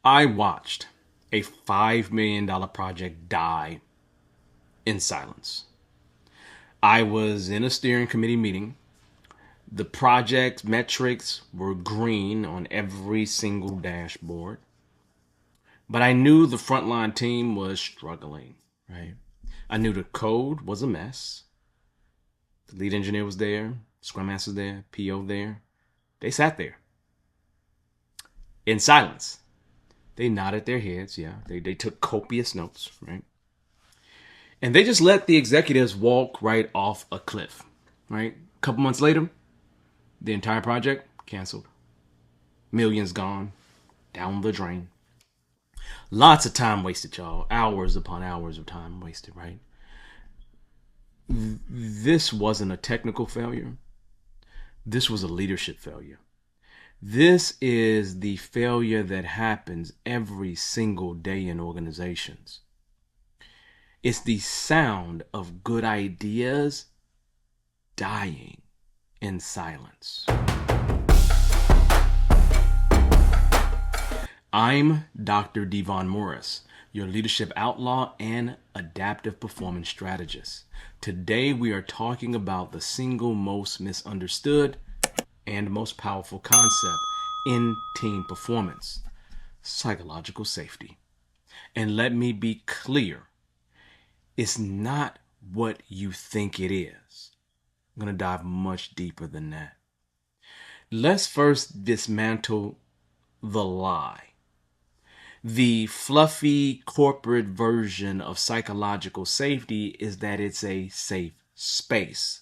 I watched a $5 million project die in silence. I was in a steering committee meeting. The project metrics were green on every single dashboard. But I knew the frontline team was struggling, right? I knew the code was a mess. The lead engineer was there, Scrum Master was there, PO there. They sat there in silence. They nodded their heads, yeah. They took copious notes, right? And they just let the executives walk right off a cliff, right? A couple months later, the entire project canceled. Millions gone down the drain. Lots of time wasted, y'all. Hours upon hours of time wasted, right? This wasn't a technical failure. This was a leadership failure. This is the failure that happens every single day in organizations. It's the sound of good ideas dying in silence. I'm Dr. Devon Morris, your leadership outlaw and adaptive performance strategist. Today we are talking about the single most misunderstood and most powerful concept in team performance, psychological safety. And let me be clear, it's not what you think it is. I'm going to dive much deeper than that. Let's first dismantle the lie. The fluffy corporate version of psychological safety is that it's a safe space,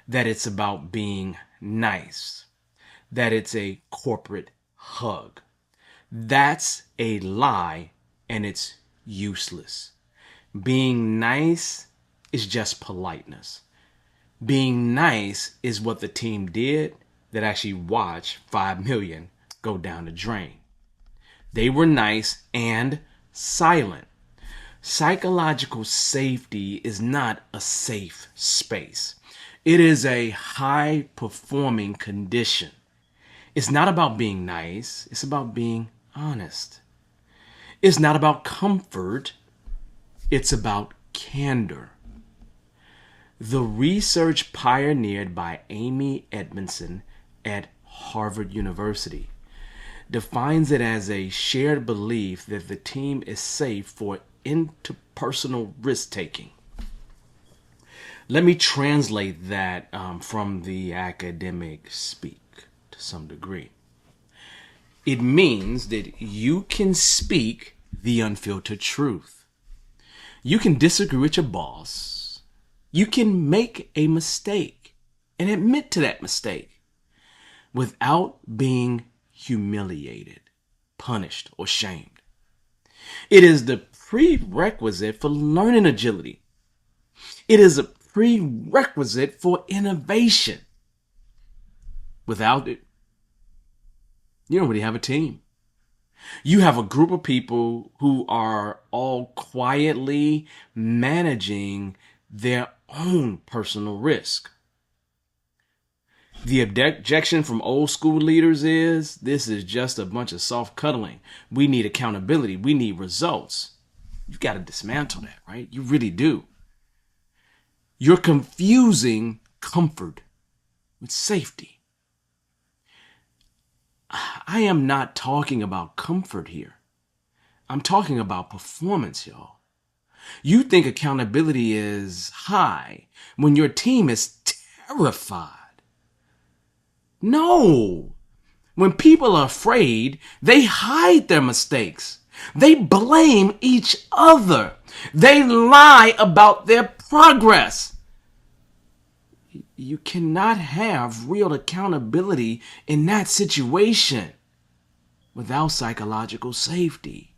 that it's about being nice, that it's a corporate hug. That's a lie, and it's useless. Being nice is just politeness. Being nice is what the team did that actually watched 5 million go down the drain. They were nice and silent. Psychological safety is not a safe space. It is a high-performing condition. It's not about being nice. It's about being honest. It's not about comfort. It's about candor. The research pioneered by Amy Edmondson at Harvard University defines it as a shared belief that the team is safe for interpersonal risk-taking. Let me translate that from the academic speak to some degree. It means that you can speak the unfiltered truth. You can disagree with your boss. You can make a mistake and admit to that mistake without being humiliated, punished, or shamed. It is the prerequisite for learning agility. It is a prerequisite for innovation. Without it, you don't really have a team. You have a group of people who are all quietly managing their own personal risk. The objection from old school leaders is, this is just a bunch of soft cuddling. We need accountability. We need results. You've got to dismantle that, right? You really do. You're confusing comfort with safety. I am not talking about comfort here. I'm talking about performance, y'all. You think accountability is high when your team is terrified. No. When people are afraid, they hide their mistakes. They blame each other. They lie about their progress. You cannot have real accountability in that situation without psychological safety.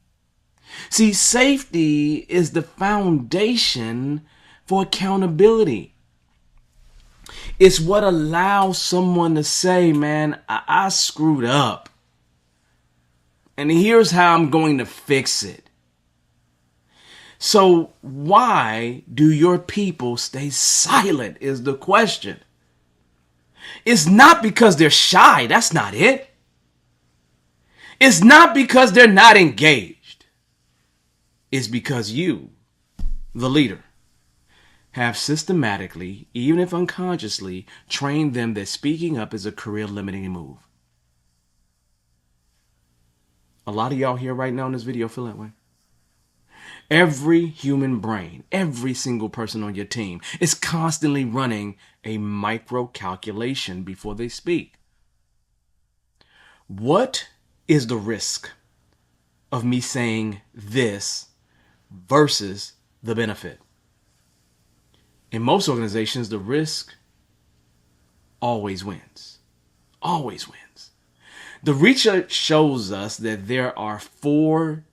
See, safety is the foundation for accountability. It's what allows someone to say, man, I screwed up. And here's how I'm going to fix it. So why do your people stay silent is the question. It's not because they're shy. That's not it. It's not because they're not engaged. It's because you, the leader, have systematically, even if unconsciously, trained them that speaking up is a career limiting move. A lot of y'all here right now in this video feel that way. Every human brain, every single person on your team is constantly running a micro calculation before they speak. What is the risk of me saying this versus the benefit? In most organizations, the risk always wins. Always wins. The research shows us that there are 4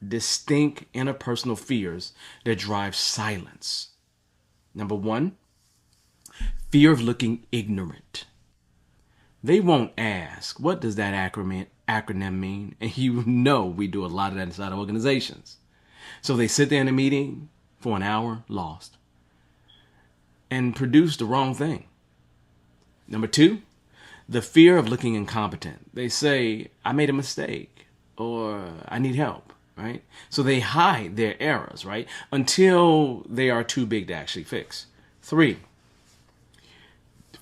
distinct interpersonal fears that drive silence. Number 1, fear of looking ignorant. They won't ask, what does that acronym mean? And you know we do a lot of that inside of organizations. So they sit there in a meeting for an hour, lost, and produce the wrong thing. Number 2, the fear of looking incompetent. They say, I made a mistake, or I need help, right? So they hide their errors, right? Until they are too big to actually fix. 3,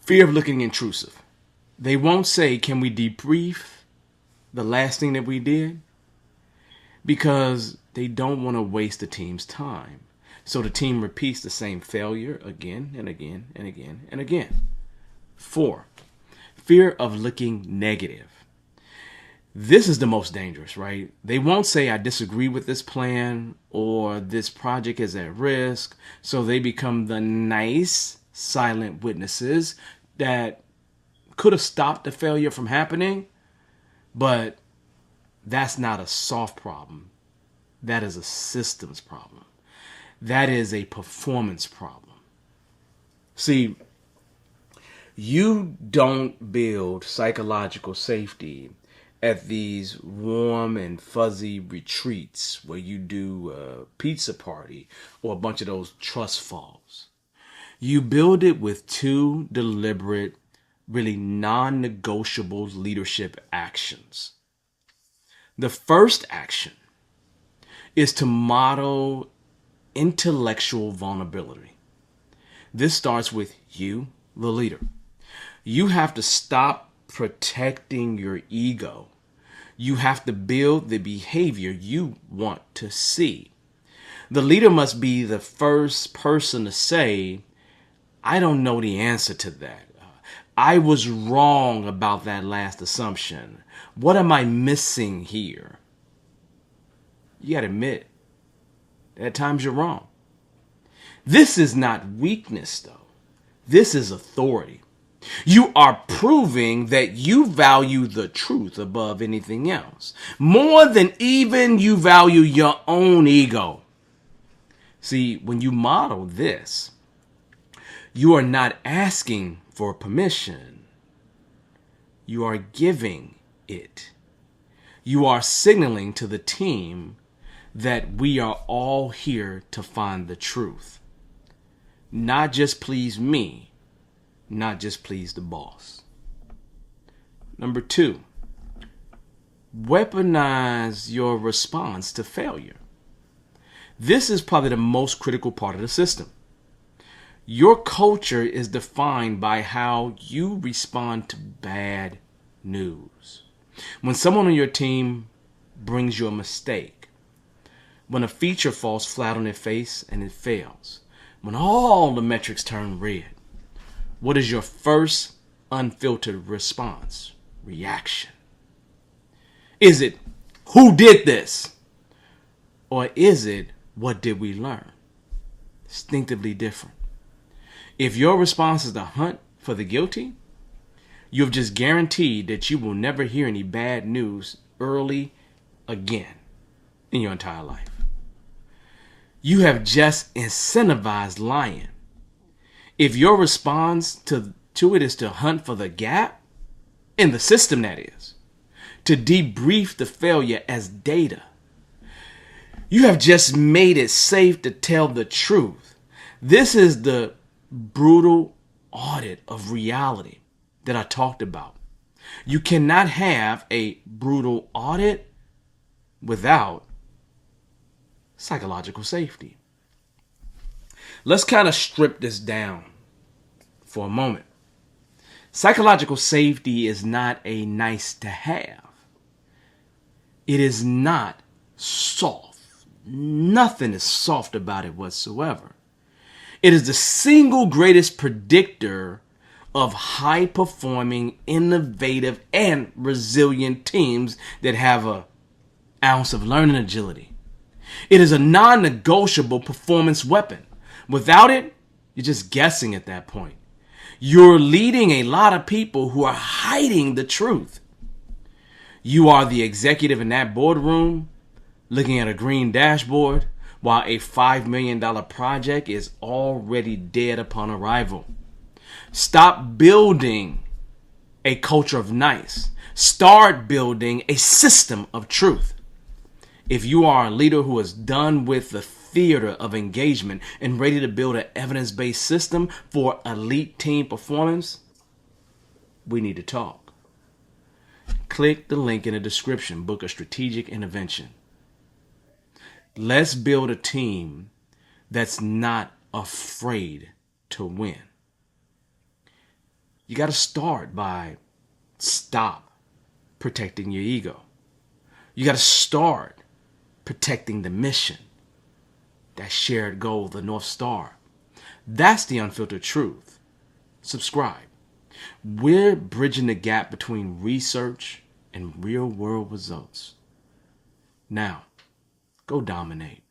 fear of looking intrusive. They won't say, can we debrief the last thing that we did? Because they don't want to waste the team's time. So the team repeats the same failure again and again and again and again. 4, fear of looking negative. This is the most dangerous, right? They won't say, I disagree with this plan or this project is at risk. So they become the nice, silent witnesses that could have stopped the failure from happening. But that's not a soft problem. That is a systems problem. That is a performance problem. See, you don't build psychological safety at these warm and fuzzy retreats where you do a pizza party or a bunch of those trust falls. You build it with 2 deliberate, really non-negotiable leadership actions. The first action is to model intellectual vulnerability. This starts with you, the leader. You have to stop protecting your ego. You have to build the behavior you want to see. The leader must be the first person to say, I don't know the answer to that. I was wrong about that last assumption. What am I missing here? You got to admit, at times you're wrong. This is not weakness, though. This is authority. You are proving that you value the truth above anything else, more than even you value your own ego. See, when you model this, you are not asking for permission. You are giving it. You are signaling to the team that we are all here to find the truth. Not just please me, not just please the boss. Number 2, weaponize your response to failure. This is probably the most critical part of the system. Your culture is defined by how you respond to bad news. When someone on your team brings you a mistake, when a feature falls flat on their face and it fails, when all the metrics turn red, what is your first unfiltered response? Reaction. Is it, who did this? Or is it, what did we learn? Distinctively different. If your response is to hunt for the guilty, you've just guaranteed that you will never hear any bad news early again in your entire life. You have just incentivized lying. If your response to it is to hunt for the gap in the system, that is, to debrief the failure as data, you have just made it safe to tell the truth. This is the brutal audit of reality that I talked about. You cannot have a brutal audit without psychological safety. Let's kind of strip this down for a moment. Psychological safety is not a nice to have. It is not soft. Nothing is soft about it whatsoever. It is the single greatest predictor of high-performing, innovative, and resilient teams that have an ounce of learning agility. It is a non-negotiable performance weapon. Without it, you're just guessing at that point. You're leading a lot of people who are hiding the truth. You are the executive in that boardroom looking at a green dashboard while a $5 million project is already dead upon arrival. Stop building a culture of nice. Start building a system of truth. If you are a leader who is done with the theater of engagement and ready to build an evidence-based system for elite team performance, we need to talk. Click the link in the description. Book a strategic intervention. Let's build a team that's not afraid to win. You got to start by stop protecting your ego. You got to start protecting the mission, that shared goal, the North Star. That's the unfiltered truth. Subscribe. We're bridging the gap between research and real world results. Now, go dominate.